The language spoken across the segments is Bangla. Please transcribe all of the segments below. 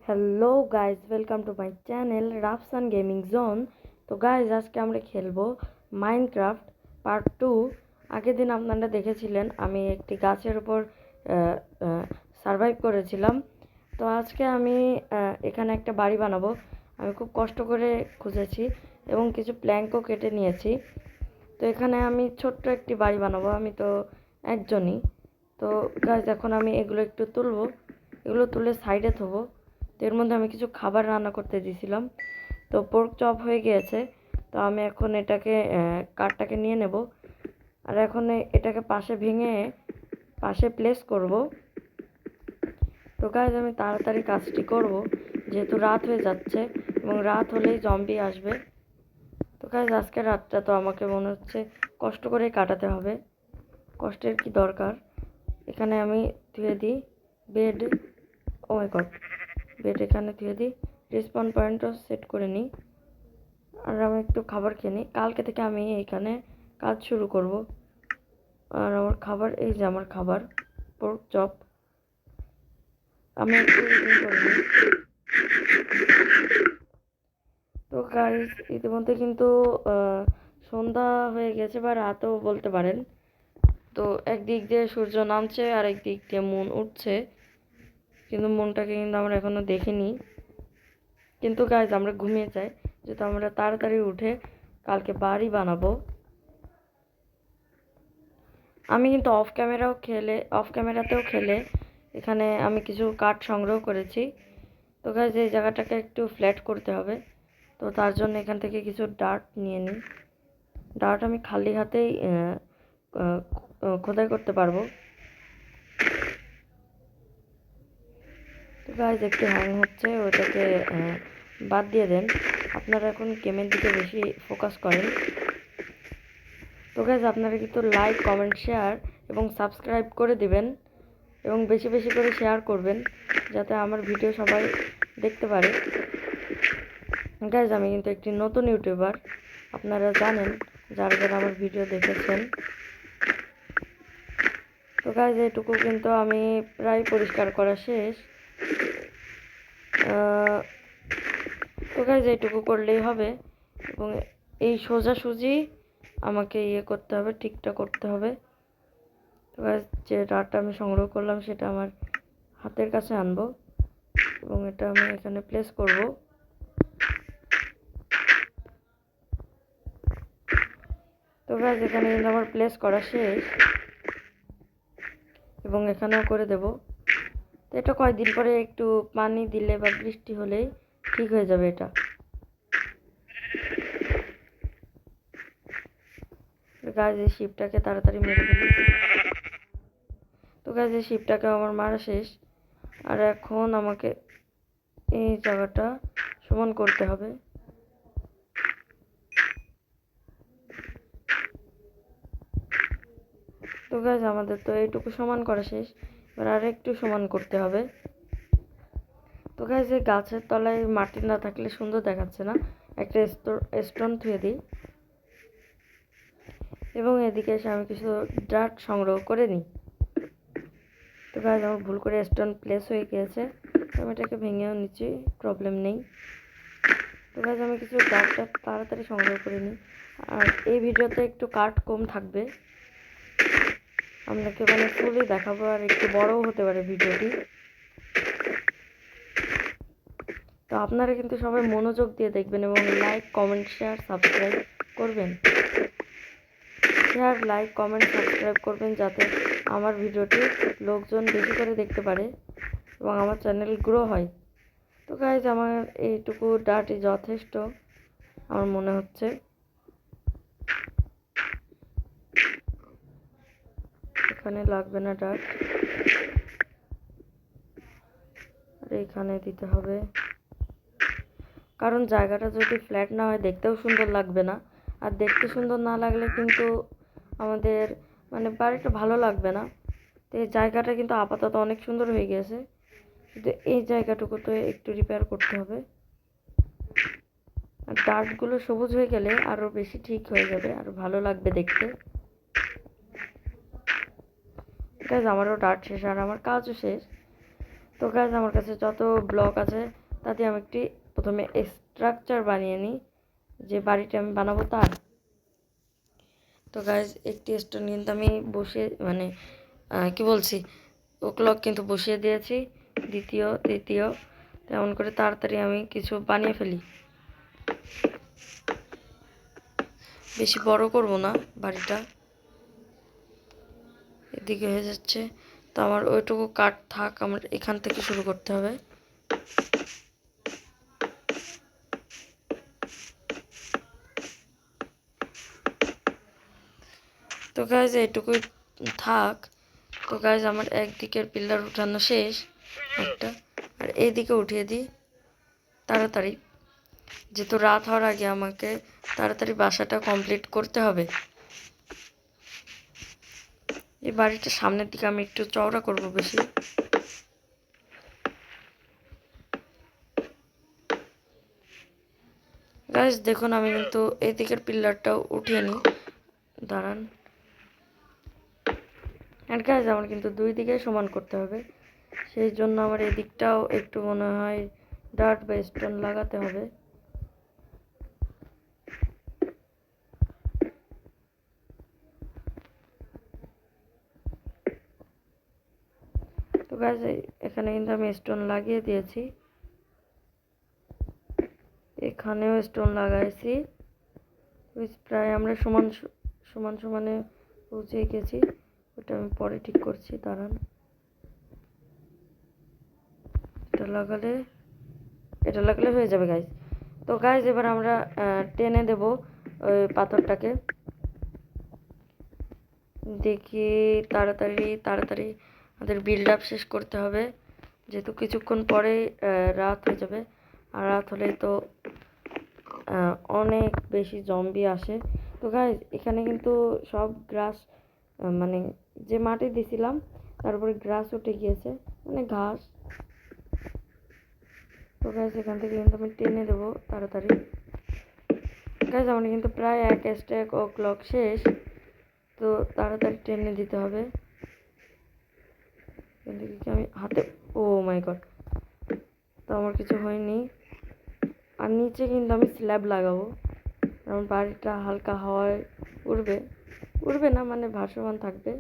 Hello guys, welcome to my channel Rafsan gaming zone. তো গাইজ, আজকে আমরা খেলবো মাইনক্রাফট পার্ট 2। আগের দিন আপনারা দেখেছিলেন আমি একটি গাছের উপর সারভাইভ করেছিলাম। তো আজকে আমি এখানে একটা বাড়ি বানাবো। আমি খুব কষ্ট করে খুঁজেছি এবং কিছু প্ল্যাঙ্কও কেটে নিয়েছি। তো এখানে আমি ছোট্ট একটি বাড়ি বানাবো। আমি তো একজনই। তো গাইজ, এখন আমি এগুলো একটু তুলবো, এগুলো তুলে সাইডে থবো। তো এর মধ্যে আমি কিছু খাবার রান্না করতে দিয়েছিলাম। তো পোর্ক চপ হয়ে গিয়েছে। তো আমি এখন এটাকে কাঠটাকে নিয়ে নেব, আর এখন এটাকে পাশে ভেঙে পাশে প্লেস করব। তো গাইজ, আমি তাড়াতাড়ি কাজটি করব যেহেতু রাত হয়ে যাচ্ছে এবং রাত হলেই জম্বি আসবে। তো গাইজ, আজকের রাতটা তো আমাকে মনে হচ্ছে কষ্ট করে কাটাতে হবে। কষ্টের কি দরকার। এখানে আমি ধুয়ে দিই বেড। ও মাই গড, বেড এখানে ধুয়ে দিই। রেসপন পয়েন্টও সেট করে নিই, আর আমি একটু খাবার খেয়ে নিই। কালকে থেকে আমি এইখানে কাজ শুরু করব। আর আমার খাবার, এই যে আমার খাবার পোর্ক চপ, আমি একটু করে নিই। তো গাইস, ইতিমধ্যে কিন্তু সন্ধ্যা হয়ে গেছে বা রাতও বলতে পারেন। তো একদিক দিয়ে সূর্য নামছে আর একদিক দিয়ে মুন উঠছে, কিন্তু মুনটাকে কিন্তু আমরা এখনো দেখিনি। কিন্তু গাইজ, আমরা ঘুমিয়ে যাই যেহেতু আমরা তাড়াতাড়ি উঠে কালকে বাড়ি বানাবো। আমি কিন্তু অফ ক্যামেরাতেও খেলে এখানে আমি কিছু কাঠ সংগ্রহ করেছি। তো গাইজ, এই জায়গাটাকে একটু ফ্ল্যাট করতে হবে। তো তার জন্য এখান থেকে কিছু ডার্ট নিয়ে নিই। ডার্ট আমি খালি হাতেই খোদাই করতে পারবো। তো গাইজ, একটু হ্যাং হচ্ছে, ওটাকে বাদ দিয়ে দেন। আপনারা এখন গেমের দিকে বেশি ফোকাস করেন। তো গাইজ, আপনারা কিন্তু লাইক, কমেন্ট, শেয়ার এবং সাবস্ক্রাইব করে দিবেন এবং বেশি বেশি করে শেয়ার করবেন যাতে আমার ভিডিও সবাই দেখতে পারে। গাইজ, আমি কিন্তু একটি নতুন ইউটিউবার, আপনারা জানেন যারা যারা আমার ভিডিও দেখেছেন। তো গাইজ, এইটুকু কিন্তু আমি প্রায় পরিষ্কার করা শেষ। তো গাইজ, এইটুকু করলেই হবে এবং এই সোজাসুজি আমাকে করতে হবে, ঠিকঠাক করতে হবে। তো গাইজ, যে ডাটা আমি সংগ্রহ করলাম সেটা আমার হাতের কাছে আনবো এবং এটা আমি এখানে প্লেস করব। তো গাইজ, এখানে কিন্তু আমার প্লেস করা শেষ এবং এখানেও করে দেব। তো এটা কয়েকদিন পরে একটু পানি দিলে বা বৃষ্টি হলেই ঠিক হয়ে যাবে এটা। গাইজ, এই শিপটাকে তাড়াতাড়ি মেরে ফেলি। তো গাইজ, এই শিপটাকে আমার মারা শেষ, আর এখন আমাকে এই জায়গাটা সমান করতে হবে। তো গাইজ, আমাদের তো এইটুকু সমান করা শেষ, এবার আর একটু সমান করতে হবে। তো গাইজ, এই গাছের তলায় মাটি না থাকলে সুন্দর দেখাচ্ছে না, একটা স্টোন থুয়ে দিই এবং এদিকে এসে আমি কিছু ডার্ট সংগ্রহ করে নিই। তো গাইজ, আমার ভুল করে স্টোন প্লেস হয়ে গিয়েছে, তো আমি এটাকে ভেঙেও নিচ্ছি, প্রবলেম নেই। তো গাইজ, আমি কিছু ডার্টটা তাড়াতাড়ি সংগ্রহ করে নিই। আর এই ভিডিওতে একটু কাট কম থাকবে, আপনাকে মানে ফুলই দেখাবো, আর একটু বড়ও হতে পারে ভিডিওটি। তো আপনারা কিন্তু সবাই মনোযোগ দিয়ে দেখবেন এবং লাইক, কমেন্ট, শেয়ার, সাবস্ক্রাইব করবেন। শেয়ার, লাইক, কমেন্ট, সাবস্ক্রাইব করবেন যাতে আমার ভিডিওটি লোকজন বেশি করে দেখতে পারে এবং আমার চ্যানেল গ্রো হয়। তো গাইজ, আমার এইটুকু ডার্টই যথেষ্ট আমার মনে হচ্ছে। এখানে লাগবে না ডার্ট, আর এখানে দিতে হবে, কারণ জায়গাটা যদি ফ্ল্যাট না হয় দেখতেও সুন্দর লাগবে না, আর দেখতে সুন্দর না লাগলে কিন্তু আমাদের মানে বাড়িটা ভালো লাগবে না। তো এই জায়গাটা কিন্তু আপাতত অনেক সুন্দর হয়ে গেছে, কিন্তু এই জায়গাটুকু তো একটু রিপেয়ার করতে হবে। আর ডার্টগুলো সবুজ হয়ে গেলে আরও বেশি ঠিক হয়ে যাবে, আরও ভালো লাগবে দেখতে। গাইজ, আমারও ডার্ট শেষ আর আমার কাজও শেষ। তো গাইজ আমার কাছে যত ব্লক আছে তাতে আমি একটি প্রথমে স্ট্রাকচার বানিয়ে নিই, যে বাড়িটা আমি বানাবো তার। তো গাইজ একটি স্টোন কিন্তু আমি বসিয়ে মানে কি বলছি ও ক্লক কিন্তু বসিয়ে দিয়েছি, দ্বিতীয় তৃতীয়, তেমন করে তাড়াতাড়ি আমি কিছু বানিয়ে ফেলি। বেশি বড় করব না বাড়িটা, এদিকে হয়ে যাচ্ছে। তো আমার ওইটুকু কাঠ থাক, আমার এখান থেকে শুরু করতে হবে। তো গাইজ এইটুকুই থাক। তো গাইজ আমার একদিকের পিলার উঠানো শেষ একটা, আর এইদিকে উঠিয়ে দিই তাড়াতাড়ি, যেহেতু রাত হওয়ার আগে আমাকে তাড়াতাড়ি বাসাটা কমপ্লিট করতে হবে। এই বাড়িটা সামনের দিকে আমি একটু চওড়া করব বেশি। গাইজ দেখুন আমি কিন্তু এই দিকের পিলারটাও উঠিয়ে নিই, দাঁড়ান। আর গাইজ আমার কিন্তু দুই দিকে সমান করতে হবে, সেই জন্য আমার এই দিকটাও একটু মনে হয় ডার্ট বা স্টোন লাগাতে হবে। তো গাইজ এখানে কিন্তু আমি স্টোন লাগিয়ে দিয়েছি, এখানেও স্টোন লাগাইছি। প্রায় আমরা সমানে পৌঁছে গেছি। ওটা আমি পরে ঠিক করছি, দাঁড়ান। এটা লাগালে হয়ে যাবে গাইজ। তো গাইজ এবার আমরা টেনে দেব ওই পাথরটাকে। দেখি তাড়াতাড়ি তাড়াতাড়ি আমাদের বিল্ড আপ শেষ করতে হবে, যেহেতু কিছুক্ষণ পরেই রাত হয়ে যাবে। আর রাত হলেই তো অনেক বেশি জম্বি আসে। তো গাইজ এখানে কিন্তু সব গ্রাস মানে যে মাটি দিছিলাম তারপরে গ্রাস উঠে গিয়েছে, মানে ঘাস। তো গাইজ এখান থেকে কিন্তু আমি টেনে দেবো তাড়াতাড়ি। গাইজ আমার কিন্তু প্রায় এক স্ট্যাক ও ক্লক শেষ, তো তাড়াতাড়ি টেনে দিতে হবে। কিন্তু কি আমি হাতে, ও মাই গড, তো আমার কিছু হয়নি। আর নিচে কিন্তু আমি স্ল্যাব লাগাবো, কারণ বাড়িটা হালকা হাওয়ায় উড়বে না, মানে ভাসমান থাকবে।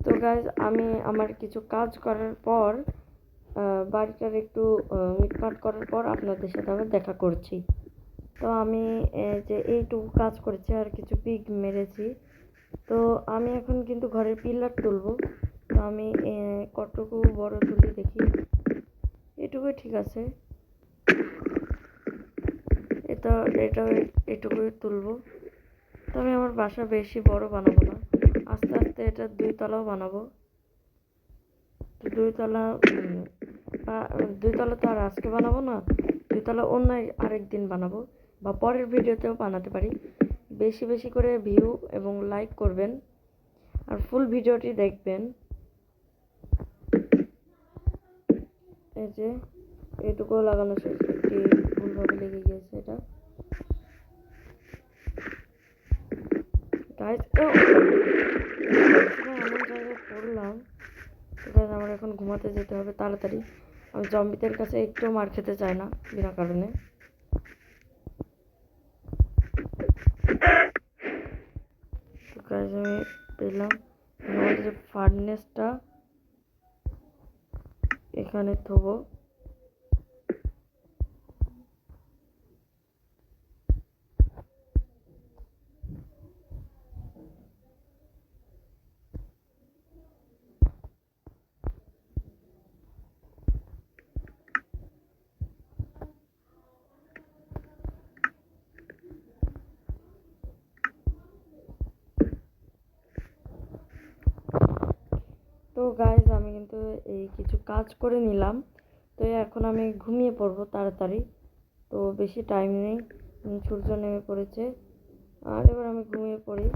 তো গাইজ আমি আমার কিছু কাজ করার পর বাড়িটার একটু মিটমাট করার পর আপনাদের সাথে আবার দেখা করছি। তো আমি যে এইটুকু কাজ করেছি আর কিছু পিক মেরেছি। তো আমি এখন কিন্তু ঘরের পিলার তুলবো। তো আমি কতটুকু বড় তুলি দেখি, এটুকুই ঠিক আছে। এটা এটুকুই তুলবো। তো আমি আমার বাসা বেশি বড় বানাবো না, আস্তে আস্তে এটা 2 তলাও বানাবো। তো 2 তলা 2 তলা তো আর আজকে বানাবো না, 2 তলা অন্য আরেকদিন বানাবো, বা পরের ভিডিওতেও বানাতে পারি। বেশি বেশি করে ভিউ এবং লাইক করবেন, আর ফুল ভিডিওটি দেখবেন। এই যে এইটুকু লাগানো শেষ, একটি ভুলভাবে লেগে গিয়েছে এটা গাইজ। এমন জায়গায় পড়লাম। তো গাইজ আমার এখন ঘুমাতে যেতে হবে তাড়াতাড়ি, আমি জম্বিদের কাছে একটু মার খেতে চাই না বিনা কারণে। তো গাইজ আমি পেলাম আমাদের যে ফার্নেসটা এখানে থবো। তো গাইজ আমি কিন্তু এই কিছু কাজ করে নিলাম। তো এখন আমি ঘুমিয়ে পড়বো তাড়াতাড়ি, তো বেশি টাইম নেই, সূর্য নেমে পড়েছে। আর এবার আমি ঘুমিয়ে পড়ি।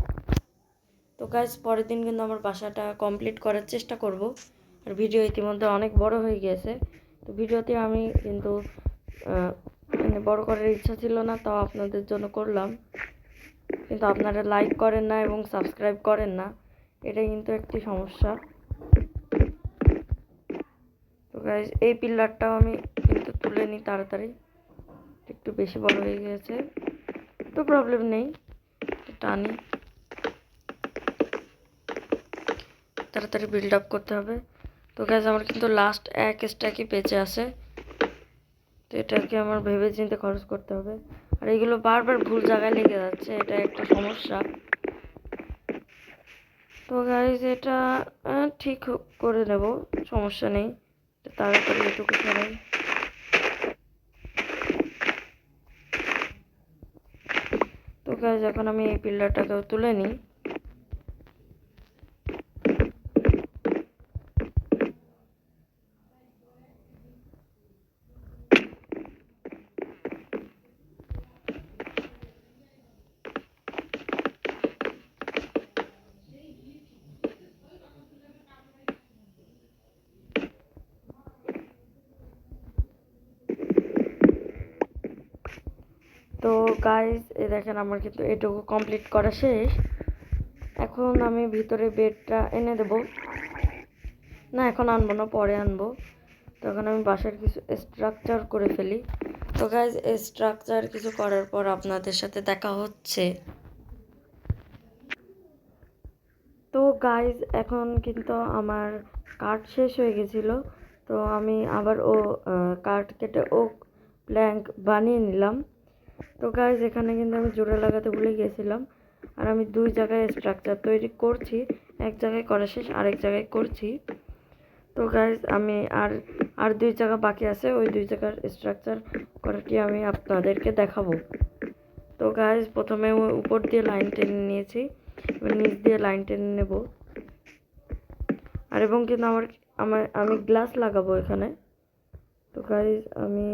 তো গাইজ পরের দিন কিন্তু আমার বাসাটা কমপ্লিট করার চেষ্টা করব। আর ভিডিও ইতিমধ্যে অনেক বড় হয়ে গিয়েছে, তো ভিডিওতে আমি কিন্তু মানে বড় করার ইচ্ছা ছিল না, তাও আপনাদের জন্য করলাম। কিন্তু আপনারা লাইক করেন না এবং সাবস্ক্রাইব করেন না, এটা কিন্তু একটি সমস্যা। তো গাইজ এই পিলারটাও আমি কিন্তু তুলে নিই তাড়াতাড়ি, একটু বেশি বড় হয়ে গেছে, তো প্রবলেম নেই, টানি, তাড়াতাড়ি বিল্ড আপ করতে হবে। তো গাইজ আমার কিন্তু লাস্ট এক স্ট্যাকই বেঁচে আছে, তো এটাকে আমার ভেবে চিন্তে খরচ করতে হবে। আর এগুলো বারবার ভুল জায়গায় লেগে যাচ্ছে, এটা একটা সমস্যা। তো গাইজ এটা ঠিক করে নেব, সমস্যা নেই, তাড়াতাড়ি এটুকু সরাই। তো গাইজ এখন আমি এই পিলারটাকেও তুলে নিই। তো গাইজ এই দেখেন আমার কিন্তু এটুকু কমপ্লিট করা শেষ। এখন আমি ভিতরে বেডটা এনে দেব, না এখন আনবো না, পরে আনবো। তখন আমি বাসার কিছু স্ট্রাকচার করে ফেলি। তো গাইজ স্ট্রাকচার কিছু করার পর আপনাদের সাথে দেখা হচ্ছে। তো গাইজ এখন কিন্তু আমার কাঠ শেষ হয়ে গেছিলো, তো আমি আবার কাঠ কেটে প্ল্যাঙ্ক বানিয়ে নিলাম। তো গাইজ এখানে কিন্তু আমি জোড়া লাগাতে ভুলে গেছিলাম, আর আমি 2 জায়গায় স্ট্রাকচার তৈরি করছি, এক জায়গায় করা শেষ, আরেক জায়গায় করছি। তো গাইজ আমি আর 2 জায়গা বাকি আছে, ওই 2 জায়গার স্ট্রাকচার করাটি আমি আপনাদেরকে দেখাবো। তো গাইজ প্রথমে উপর দিয়ে লাইন টেনে নিয়েছি, এবার নিচ দিয়ে লাইন টেনে নেব। আর এবং কিন্তু আমি গ্লাস লাগাবো এখানে। তো গাইজ আমি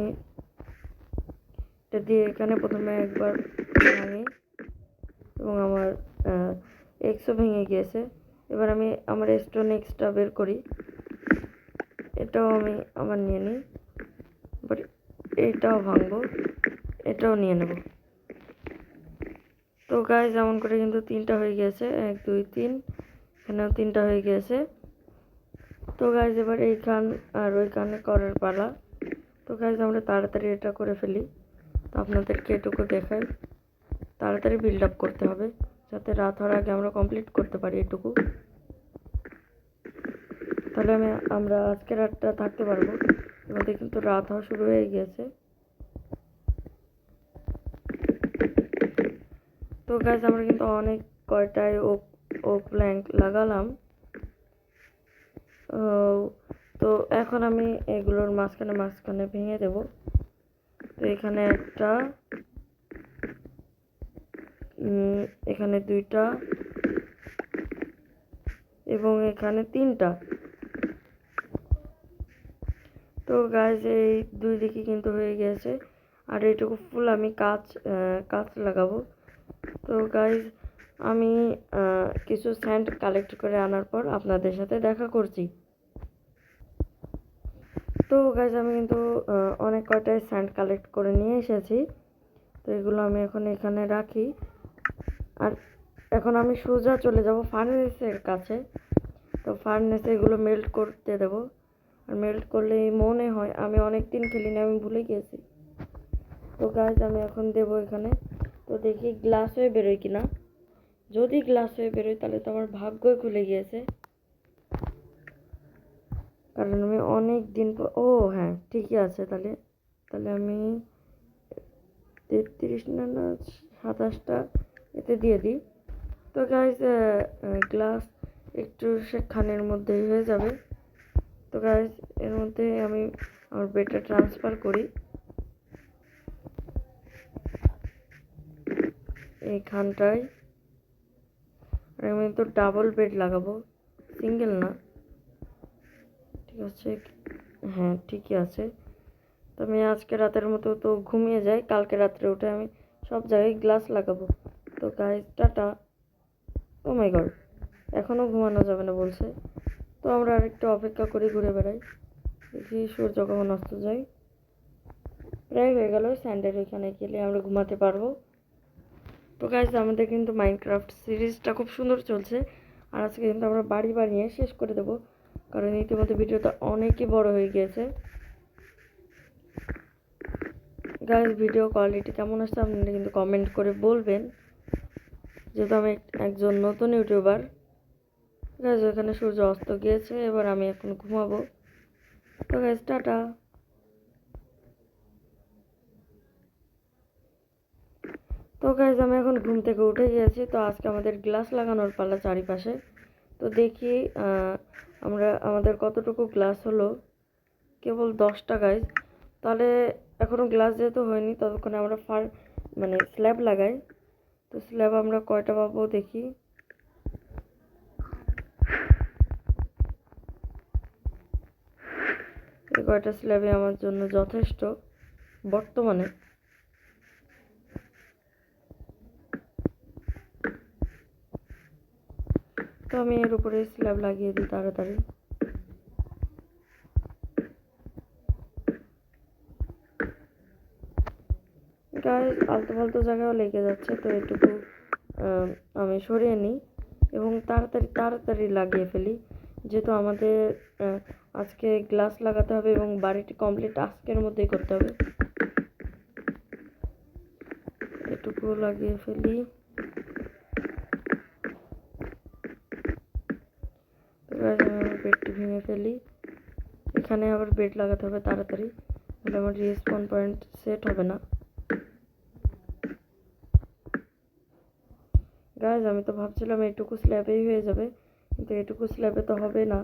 এটা দিয়ে এখানে প্রথমে একবার ভাঙি এবং আমার এক্সও ভেঙে গিয়েছে। এবার আমি আমার স্টোন এক্সটা বের করি, এটাও আমি আবার নিয়ে নিই, এবার এইটাও ভাঙবো, এটাও নিয়ে নেব। তো গাইজ যেমন করে কিন্তু 3টা হয়ে গেছে, 1 2 3, এখানেও 3টা হয়ে গেছে। তো গাইজ এবার এইখান আর ওইখানে করার পালা। তো গাইজ আমরা তাড়াতাড়ি এটা করে ফেলি, তো আপনাদেরকে এটুকু দেখাই। তাড়াতাড়ি বিল্ড আপ করতে হবে যাতে রাত হওয়ার আগে আমরা কমপ্লিট করতে পারি এটুকু, তাহলে আমরা আজকে রাতটা থাকতে পারবো। আমাদের কিন্তু রাত হওয়া শুরু হয়ে গিয়েছে। তো গাইজ আমরা কিন্তু অনেক কয়টায় ওক প্ল্যাঙ্ক লাগালাম। তো এখন আমি এগুলোর মাঝখানে ভেঙে দেব। তো এখানে একটা, এখানে 2টা এবং এখানে 3টা। তো গাইজ এই 2 দিকে কিন্তু হয়ে গেছে, আর এইটুকু ফুল আমি কাঁচ লাগাবো। তো গাইজ আমি কিছু স্যান্ড কালেক্ট করে আনার পর আপনাদের সাথে দেখা করছি। তো গাইজ আমি কিন্তু অনেক কয়টাই স্যান্ড কালেক্ট করে নিয়ে এসেছি, তো এগুলো আমি এখন এখানে রাখি। আর এখন আমি সোজা চলে যাব ফার্নেসের কাছে। তো ফার্নেসে এগুলো মেল্ট করতে দেব, আর মেল্ট করলে মনে হয় আমি অনেক দিন খেলিনি, আমি ভুলে গেছি। তো গাইজ আমি এখন দেবো এখানে, তো দেখি গ্লাস হয়ে বেরোয় কিনা। যদি গ্লাস হয়ে বেরোয় তাহলে তো আমার ভাগ্যই খুলে গিয়েছে, কারণ আমি অনেক দিন পর, হ্যাঁ ঠিকই আছে। তাহলে আমি 33 না 27টা এতে দিয়ে দিই। তো গাইজ গ্লাস একটু সেখানের মধ্যেই হয়ে যাবে। তো গাইজ এর মধ্যে আমি আমার বেডটা ট্রান্সফার করি এইখানটায়। আর আমি তো ডাবল বেড লাগাবো, সিঙ্গেল না, ঠিক আছে? হ্যাঁ ঠিকই আছে। তো আমি আজকে রাতের মতো তো ঘুমিয়ে যাই, কালকে রাত্রে উঠে আমি সব জায়গায় গ্লাস লাগাবো। তো গাইজ টাটা। ও মাই গড, এখনও ঘুমানো যাবে না বলছে। তো আমরা আরেকটু অপেক্ষা করে ঘুরে বেড়াই, দেখি সূর্য কখন অস্ত যায়। প্রায় হয়ে গেল, স্যান্ডের ওইখানে গেলে আমরা ঘুমাতে পারবো। তো গাইজ আমাদের কিন্তু মাইনক্রাফট সিরিজটা খুব সুন্দর চলছে, আর আজকে কিন্তু আমরা বাড়ি বানিয়ে শেষ করে দেবো, কারণ ইতিমধ্যে ভিডিওটা অনেকই বড় হয়ে গিয়েছে। গাইজ ভিডিও কোয়ালিটি কেমন আসছে আপনারা কিন্তু কমেন্ট করে বলবেন, যেহেতু আমি একজন নতুন ইউটিউবার। গাইজ ওখানে সূর্য অস্ত গিয়েছে, এবার আমি এখন ঘুমাবো। তো গাইজ টাটা। তো গাইজ আমি এখন ঘুম থেকে উঠে গিয়েছি। তো আজকে আমাদের গ্লাস লাগানোর পালা চারিপাশে। তো দেখি আমাদের কতটুকু গ্লাস হলো, কেবল 10টা গাইজ। তাহলে এখনও গ্লাস যেহেতু হয়নি, ততক্ষণে আমরা স্ল্যাব লাগাই। তো স্ল্যাব আমরা কয়টা পাবো দেখি। এই কয়টা স্ল্যাবে আমার জন্য যথেষ্ট বর্তমানে। তো আমি এর উপরে স্ল্যাব লাগিয়ে দিই তাড়াতাড়ি। গায়ে আলতু ফালতু জায়গাও লেগে যাচ্ছে, তো এটুকু আমি সরিয়ে নিই এবং তাড়াতাড়ি লাগিয়ে ফেলি, যেহেতু আমাদের আজকে গ্লাস লাগাতে হবে এবং বাড়িটি কমপ্লিট আজকের মধ্যেই করতে হবে। এটুকু লাগিয়ে ফেলি। বেডটি ভেঙে ফেলি। এখানে আবার বেড লাগাতে হবে তাড়াতাড়ি, তাহলে আমার রেসপন পয়েন্ট সেট হবে না। গাইজ আমি তো ভাবছিলাম এটুকু স্ল্যাবেই হয়ে যাবে, কিন্তু এটুকু স্ল্যাবে তো হবে না।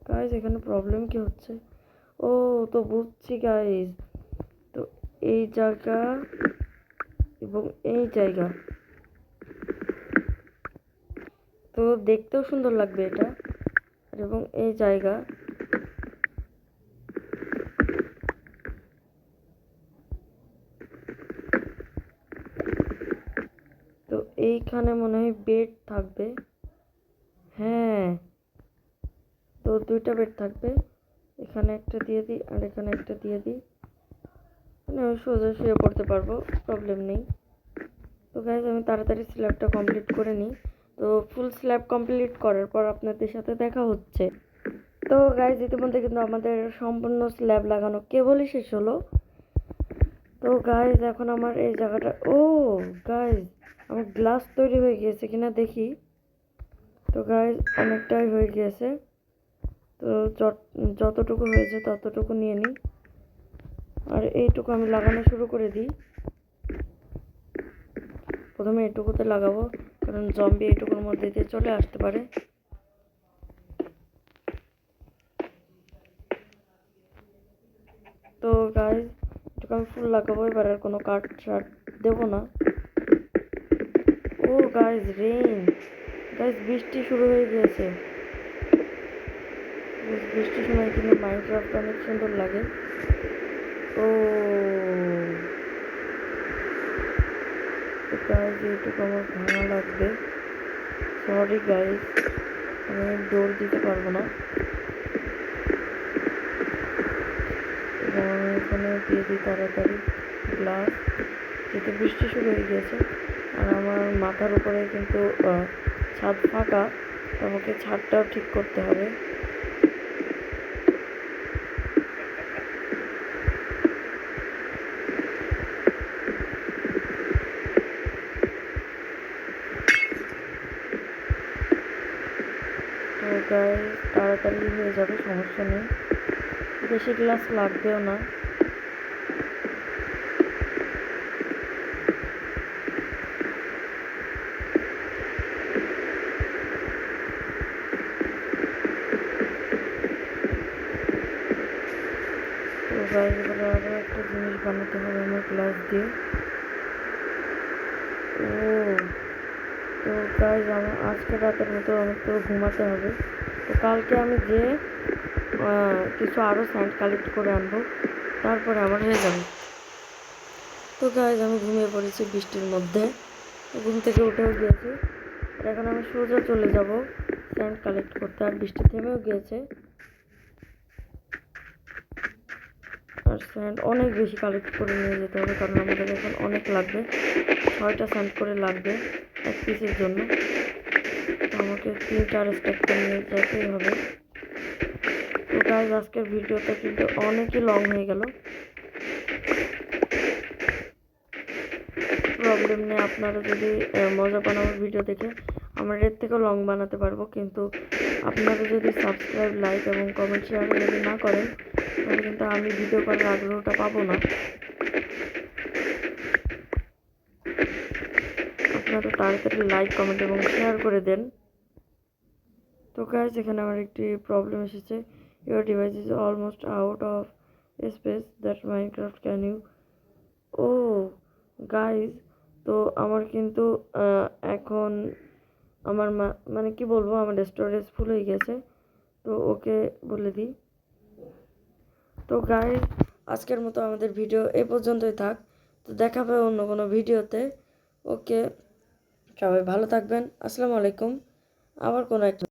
গাইজ এখানে প্রবলেম কি হচ্ছে? ও তো বুঝছি গাইজ, তো এই জায়গা এবং এই জায়গা তো দেখতেও সুন্দর লাগবে এটা, এবং এই জায়গা তো এইখানে মনে হয় বেড থাকবে। হ্যাঁ, তো 2টা বেড থাকবে। এখানে একটা দিয়ে দিই আর এখানে একটা দিয়ে দিই, মানে আমি সোজা শুয়ে পড়তে পারবো, প্রবলেম নেই। তো গাইজ আমি তাড়াতাড়ি স্ল্যাবটা কমপ্লিট করে নিই। তো ফুল স্ল্যাব কমপ্লিট করার পর আপনাদের সাথে দেখা হচ্ছে। তো গাইজ ইতিমধ্যে কিন্তু আমাদের সম্পূর্ণ স্ল্যাব লাগানো কেবলই শেষ হলো। তো গাইজ এখন আমার এই জায়গাটা, ও গাইজ আমার গ্লাস তৈরি হয়ে গিয়েছে কিনা দেখি। তো গাইজ অনেকটাই হয়ে গিয়েছে, তো যতটুকু হয়েছে ততটুকু নিয়ে নিই, আর এইটুকু আমি লাগানো শুরু করে দিই। প্রথমে এটুকুতে লাগাবো, কারণ জম্বি এটুকুর মধ্যে দিয়ে চলে আসতে পারে। তো গাইজ এটুকু আমি ফুল লাগাবো, এবার আর কোনো কাঠ শার্ট দেবো না। ও গাইজ রেইন, গাইজ বৃষ্টি শুরু হয়ে গিয়েছে। বৃষ্টির সময় কিন্তু মাইনক্রাফট অনেক সুন্দর লাগে। ও গাইজ এইটুকু আমার ভাঙা লাগবে, সরি গাইজ, আমি ডোর দিতে পারবো না। এবং আমি এখানে দিয়ে দিই তাড়াতাড়ি গ্লাস, যেহেতু বৃষ্টি শুরু হয়ে গিয়েছে, আর আমার মাথার উপরে কিন্তু ছাদ ফাঁকা, আমাকে ছাদটাও ঠিক করতে হবে। তো গাইজ তাড়াতাড়ি হয়ে যাবে, সমস্যা নেই, বেশি গ্লাস লাগবেও না। তো গাইজ এবারে আরও একটা জিনিস বানাতে হবে আমার গ্লাস দিয়ে। ও তো গাইজ আমার আজকে রাতের মতো আমার তো ঘুমাতে হবে। তো কালকে আমি যে কিছু আরও স্যান্ড কালেক্ট করে আনবো, তারপরে আমার হয়ে যাবে। তো গাইজ আমি ঘুমিয়ে পড়েছি বৃষ্টির মধ্যে, ঘুম থেকে উঠেও গিয়েছি, আর এখন আমি সোজা চলে যাব স্যান্ড কালেক্ট করতে, আর বৃষ্টি থেমেও গিয়েছে। আর স্যান্ড অনেক বেশি কালেক্ট করে নিয়ে যেতে হবে, কারণ আমাদের এখন অনেক লাগবে, 6টা স্যান্ড করে লাগবে এক পিসের জন্য। তো আমাকে 3-4 স্ট্যাক করে নিয়ে যেতেই হবে। তো গাইজ আজকের ভিডিওটা কিন্তু অনেকই লং হয়ে গেল, প্রবলেম নেই। আপনারা যদি মজা পান আমার ভিডিও দেখে, আমরা এর থেকেও লং বানাতে পারবো, কিন্তু আপনারা যদি সাবস্ক্রাইব, লাইক এবং কমেন্ট শেয়ার যদি না করেন, তাহলে কিন্তু আমি ভিডিও করার আগ্রহটা পাবো না। আপনারা তাড়াতাড়ি লাইক, কমেন্ট এবং শেয়ার করে দেন। তো গাইজ এখানে আমার একটি প্রবলেম এসেছে, your device is almost out of space that Minecraft can you. ও গাইজ, তো আমার কিন্তু এখন আমার মানে কি বলবো, আমার স্টোরেজ ফুল হয়ে গেছে, তো ওকে বলে দিই। তো গাইজ আজকের মতো আমাদের ভিডিও এই পর্যন্তই থাক, তো দেখা হবে অন্য কোনো ভিডিওতে। ওকে, সবাই ভালো থাকবেন, আসসালামু আলাইকুম। আবার কোনো একটা